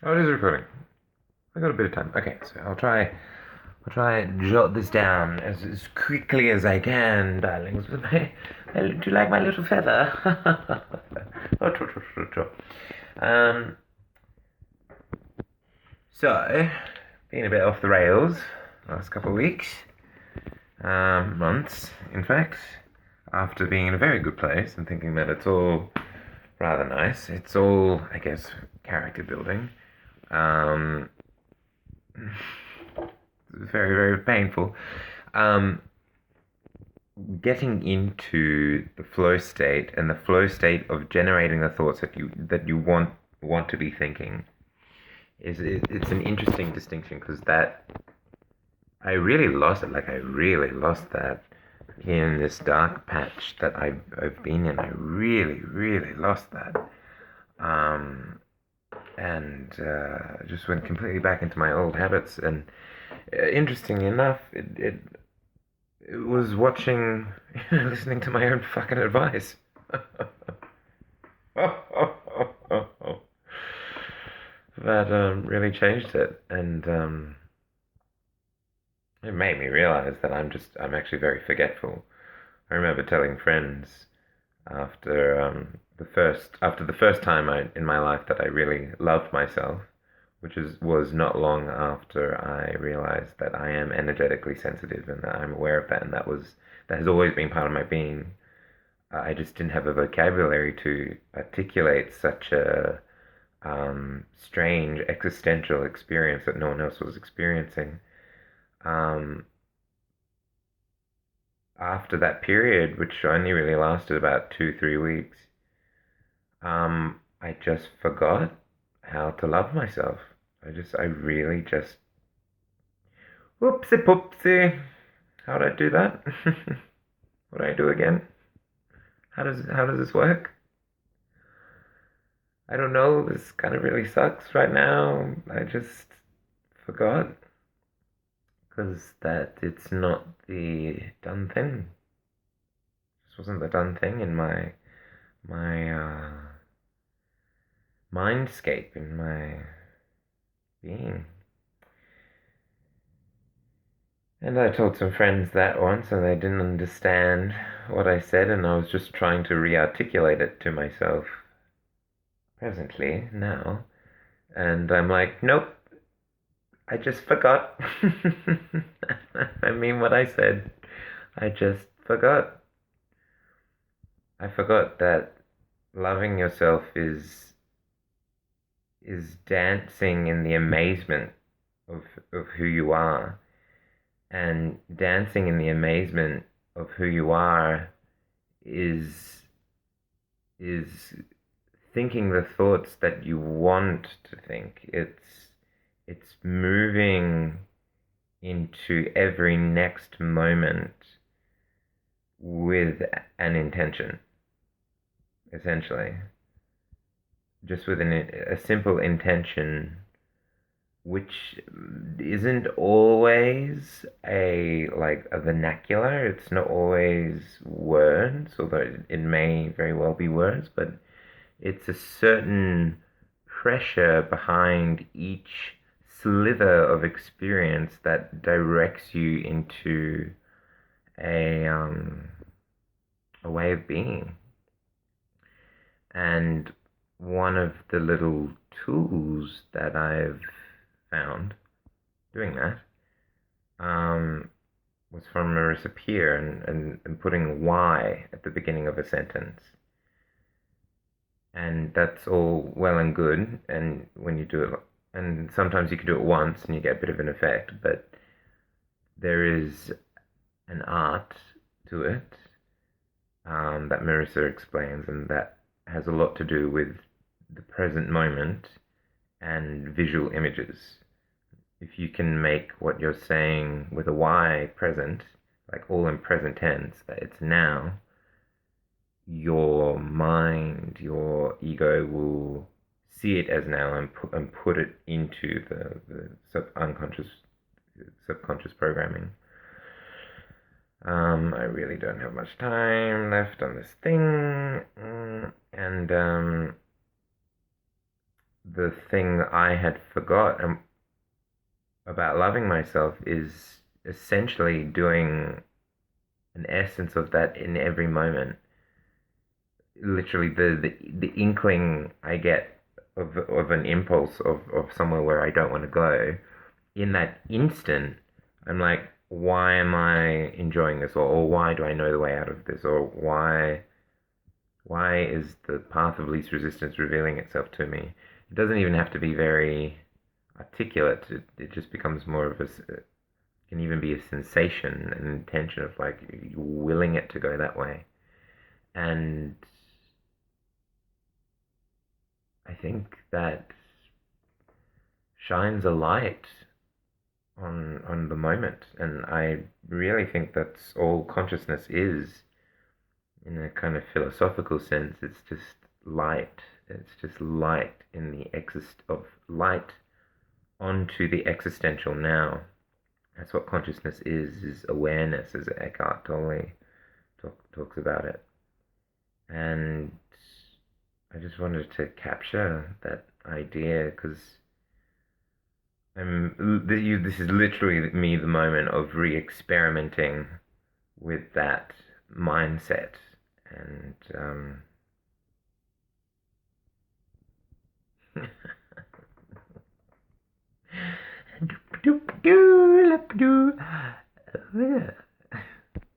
Oh, it is recording. I got a bit of time. Okay, so I'll try and jot this down as quickly as I can, darlings. Do you like my little feather? Oh, Um, so, been a bit off the rails last couple of weeks, months, in fact. After being in a very good place and thinking that it's all rather nice. It's all, I guess, character building. Um, very, very painful. Um, Getting into the flow state and the flow state of generating the thoughts that you want to be thinking it's an interesting distinction because that I really lost it. Like I really lost that in this dark patch that I've been in. I really, really lost that. Um, and just went completely back into my old habits. And interestingly enough, it was watching, listening to my own fucking advice. That really changed it, and it made me realize that I'm actually very forgetful. I remember telling friends after the first time in my life that I really loved myself, which was not long after I realized that I am energetically sensitive and that I'm aware of that, and that has always been part of my being. I just didn't have a vocabulary to articulate such a strange existential experience that no one else was experiencing. Um, After that period, which only really lasted about 2, 3 weeks, I just forgot how to love myself. I really just, whoopsie poopsie. How would I do that? What do I do again? How does this work? I don't know. This kind of really sucks right now. I just forgot because that it's not the done thing. This wasn't the done thing in my mindscape, in my being. And I told some friends that once, and they didn't understand what I said, and I was just trying to re-articulate it to myself presently now. And I'm like, nope, I just forgot. I mean what I said. I just forgot. I forgot that loving yourself is dancing in the amazement of who you are, and dancing in the amazement of who you are is is thinking the thoughts that you want to think. It's moving into every next moment with an intention, essentially. Just with a simple intention, which isn't always a vernacular. It's not always words, although it may very well be words, but it's a certain pressure behind each slither of experience that directs you into a um, a way of being. And one of the little tools that I've found doing that um, was from Marissa Peer and putting why at the beginning of a sentence. And that's all well and good. And when you do it, and sometimes you can do it once and you get a bit of an effect, but there is an art to it that Marissa explains, and that has a lot to do with the present moment and visual images. If you can make what you're saying with a Y present, like all in present tense, that it's now, your mind, your ego will see it as now and put it into the subconscious programming. I really don't have much time left on this thing, and the thing I had forgot about loving myself is essentially doing an essence of that in every moment. Literally, the inkling I get of an impulse of somewhere where I don't want to go, in that instant, I'm like, why am I enjoying this? Or why do I know the way out of this? Or why is the path of least resistance revealing itself to me? It doesn't even have to be very articulate. It just becomes more of can even be a sensation, an intention of like you're willing it to go that way. And I think that shines a light on the moment. And I really think that's all consciousness is in a kind of philosophical sense. It's just light. It's just light in the exist of light onto the existential now. That's what consciousness is awareness, as Eckhart Tolle talks about it. And I just wanted to capture that idea because this is literally me, the moment of re-experimenting with that mindset. And